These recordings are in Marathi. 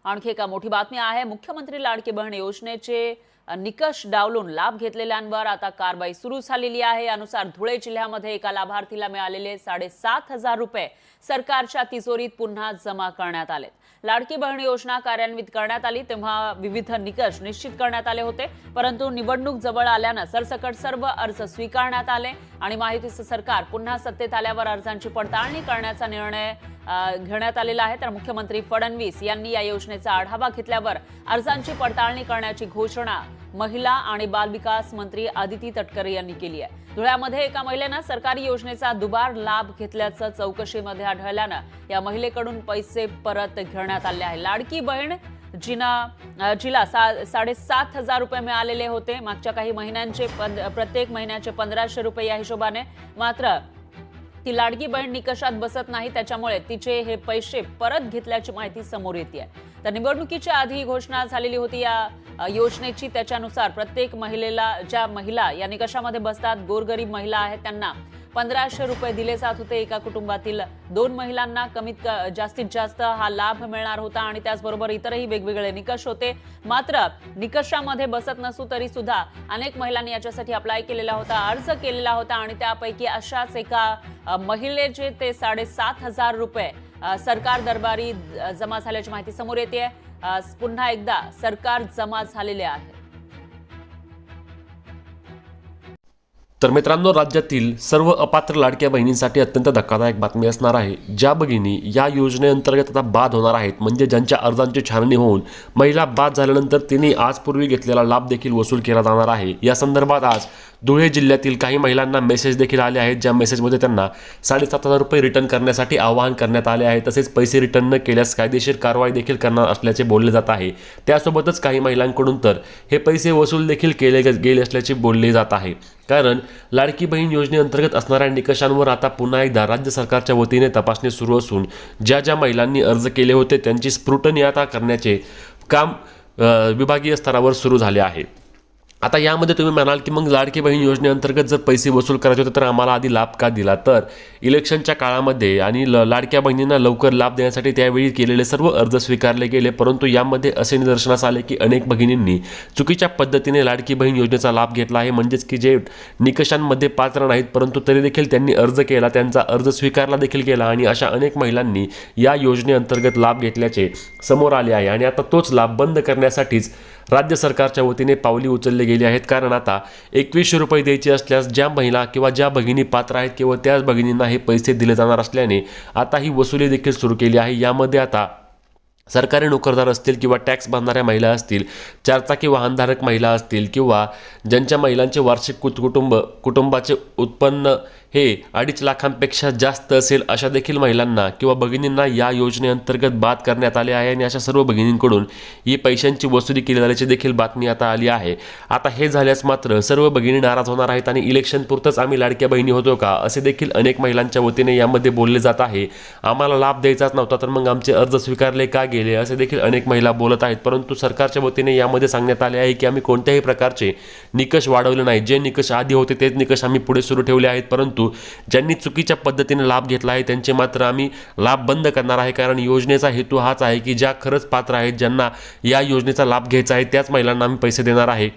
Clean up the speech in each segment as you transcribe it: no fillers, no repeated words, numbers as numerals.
आणखी एका मोठी बातमी आहे। मुख्यमंत्री लाडकी बहीण योजनेचे निकष डावलून लाभ घेतलेल्यांवर आता कारवाई सुरू झालेली आहे। यानुसार धुळे जिल्ह्यामध्ये एका लाभार्थीला मिळालेले 7,500 रुपये सरकारच्या तिजोरीत पुन्हा जमा करण्यात आले। लाडकी बहीण योजना कार्यान्वित करण्यात आली तेव्हा विविध निकष निश्चित करण्यात आले होते, परंतु निवडणूक जवळ आल्याने सरसकट सर्व अर्ज स्वीकारण्यात आले आणि माहितीचे सरकार पुन्हा सत्तेत आल्यावर अर्जांची पडताळणी करण्याचा निर्णय घेण्यात आलेला आहे। तर मुख्यमंत्री फडणवीस यांनी या योजनेचा आढावा घेतल्यावर अर्जांची पडताळणी करण्याची घोषणा महिला आणि बालविकास मंत्री आदिती तटकरे यांनी केली आहे। धुळ्यामध्ये एका महिलेने सरकारी योजनेचा दुबार लाभ घेतल्याचं चौकशीमध्ये आढळल्याने या महिलेकडून पैसे परत घेण्यात आले आहे। लाडकी बहीण जिला 7,500 रुपये मिळालेले होते मागच्या काही महिन्यांचे, प्रत्येक महिन्याचे 1,500 रुपये या हिशोबाने। मात्र ती लाडकी बहीण निकषात बसत नाही, त्याच्यामुळे तिचे हे पैसे परत घेतल्याची माहिती समोर येते आहे। तर निवडणुकीच्या आधी घोषणा झालेली होती या योजनेची, त्याच्यानुसार प्रत्येक महिलेला, ज्या महिला या निकषामध्ये बसतात, गोरगरीब महिला आहेत, त्यांना 1,500 रुपये दिले जात होते। एका कुटुंबातील 2 महिलांना जास्तीत जास्त हा लाभ मिळणार होता आणि त्याचबरोबर इतरही वेगवेगळे निकष होते। मात्र निकषामध्ये बसत नसू तरी सुद्धा अनेक महिलांनी याच्यासाठी अप्लाय केलेला होता, अर्ज केलेला होता आणि त्यापैकी अशाच एका महिलेचे ते 7,500 रुपये सरकार दरबारी जमा झाल्याची माहिती समोर येते। पुन्हा एकदा सरकार जमा झालेले आहे। तर मित्रांनो, राज्यातील सर्व अपात्र लाडक्या बहिणींसाठी अत्यंत धक्कादायक बातमी असणार आहे। ज्या भगिनी या योजनेअंतर्गत आता बाद होणार आहेत, म्हणजे ज्यांच्या अर्जांची छाननी होऊन महिला बाद झाल्यानंतर तिने आजपूर्वी घेतलेला लाभ देखील वसूल केला जाणार आहे। या संदर्भात आज धुळे जिल्ह्यातील काही महिलांना मेसेज देखील आले आहेत, ज्या मेसेजमध्ये त्यांना 7,500 रुपये रिटर्न करण्यासाठी आवाहन करण्यात आले आहे। तसेच पैसे रिटर्न न केल्यास कायदेशीर कारवाई देखील करणार असल्याचे बोलले जात आहे। त्यासोबतच काही महिलांकडून तर हे पैसे वसूल देखील केले गेले असल्याचे बोलले जात आहे। कारण लाडकी बहीण योजनेअंतर्गत असणाऱ्या निकषांवर आता पुन्हा एकदा राज्य सरकारच्या वतीने तपासणी सुरू असून ज्या महिलांनी अर्ज केले होते त्यांची स्क्रुटनी आता करण्याचे काम विभागीय स्तरावर सुरू झाले आहे। आता यामध्ये तुम्ही म्हणाल की मग लाडकी बहीण योजनेअंतर्गत जर पैसे वसूल करायचे होते तर आम्हाला आधी लाभ का दिला? तर इलेक्शनच्या काळामध्ये आणि लाडक्या बहिणींना लवकर लाभ देण्यासाठी त्यावेळी केलेले सर्व अर्ज स्वीकारले गेले, परंतु यामध्ये असे निदर्शनास आले की अनेक भगिनींनी चुकीच्या पद्धतीने लाडकी बहीण योजनेचा लाभ घेतला आहे। म्हणजेच की जे निकषांमध्ये पात्र नाहीत परंतु तरी देखील त्यांनी अर्ज केला, त्यांचा अर्ज स्वीकारला देखील गेला आणि अशा अनेक महिलांनी या योजनेअंतर्गत लाभ घेतल्याचे समोर आले आहे। आणि आता तोच लाभ बंद करण्यासाठीच राज्य सरकारच्या वतीने पावली उचलली गेली आहेत। कारण आता 2,100 रुपये द्यायचे असल्यास ज्या महिला किंवा ज्या भगिनी पात्र आहेत केवळ त्याच भगिनींना हे पैसे दिले जाणार असल्याने आता ही वसुली देखील सुरू केली आहे। यामध्ये आता सरकारी नोकरदार असतील किंवा टॅक्स भरणाऱ्या महिला असतील, चारचाकी वाहनधारक महिला असतील किंवा ज्यांच्या महिलांचे वार्षिक कुटुंबाचे उत्पन्न हे 2.5 लाखांपेक्षा जास्त असेल अशा देखील महिलांना किंवा भगिनींना या योजनेअंतर्गत बाद करण्यात आले आहे आणि अशा सर्व भगिनींकडून ही पैशांची वसुली केली झाल्याची देखील बातमी आता आली आहे। आता हे झाल्यास मात्र सर्व भगिनी नाराज होणार आहेत आणि इलेक्शन पुरतच आम्ही लाडक्या बहिणी होतो का असे देखील अनेक महिलांच्या वतीने यामध्ये बोलले जात आहे। आम्हाला लाभ द्यायचाच नव्हता तर मग आमचे अर्ज स्वीकारले का गेले असे देखील अनेक महिला बोलत आहेत। परंतु सरकारच्या वतीने यामध्ये सांगण्यात आले आहे की आम्ही कोणत्याही प्रकारचे निकष वाढवले नाहीत, जे निकष आधी होते तेच निकष आम्ही पुढे सुरू ठेवले आहेत। परंतु ज्यांनी चुकीच्या पद्धतीने लाभ घेतला आहे त्यांचे मात्र आम्ही लाभ बंद करणार आहे। कारण योजनेचा हेतू हाच आहे की ज्या खरंच पात्र आहेत, ज्यांना या योजनेचा लाभ घ्यायचा आहे त्याच महिलांना आम्ही पैसे देणार आहे।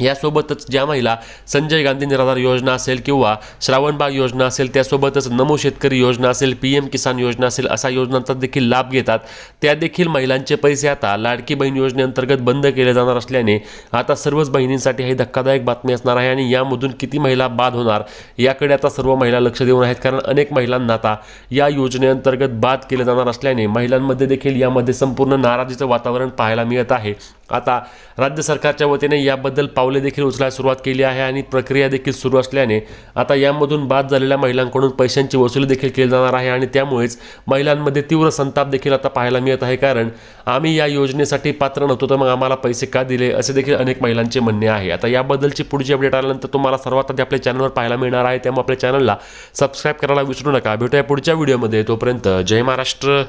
यासोबतच ज्या महिला संजय गांधी निराधार योजना असेल किंवा श्रावणबाळ योजना असेल, त्यासोबतच नमो शेतकरी योजना असेल, PM किसान योजना असेल, अशा योजनांचा देखील लाभ घेतात त्या देखील महिलांचे पैसे आता लाडकी बहीण योजनेअंतर्गत बंद केले जाणार असल्याने आता सर्वच बहिणींसाठी ही धक्कादायक बातमी असणार आहे। आणि यामधून किती महिला बाद होणार याकडे आता सर्व महिला लक्ष देऊन आहेत। कारण अनेक महिलांना आता या योजनेअंतर्गत बाद केले जाणार असल्याने महिलांमध्ये देखील यामध्ये संपूर्ण नाराजीचं वातावरण पाहायला मिळत आहे। आता राज्य सरकारच्या वतीने याबद्दल पावले देखील उचलायला सुरुवात केली आहे आणि प्रक्रिया देखील सुरू असल्याने आता यामधून बाद झालेल्या महिलांकडून पैशांची वसुली देखील केली जाणार आहे आणि त्यामुळेच महिलांमध्ये तीव्र संताप देखील आता पाहायला मिळत आहे। कारण आम्ही या योजनेसाठी पात्र नव्हतो तर मग आम्हाला पैसे का दिले असे देखील अनेक महिलांचे म्हणणे आहे। आता याबद्दलची पुढची अपडेट आल्यानंतर तुम्हाला सर्वात आधी आपल्या चॅनलवर पाहायला मिळणार आहे, त्यामुळे आपल्या चॅनलला सबस्क्राईब करायला विसरू नका। भेटूया पुढच्या व्हिडिओमध्ये, तोपर्यंत जय महाराष्ट्र।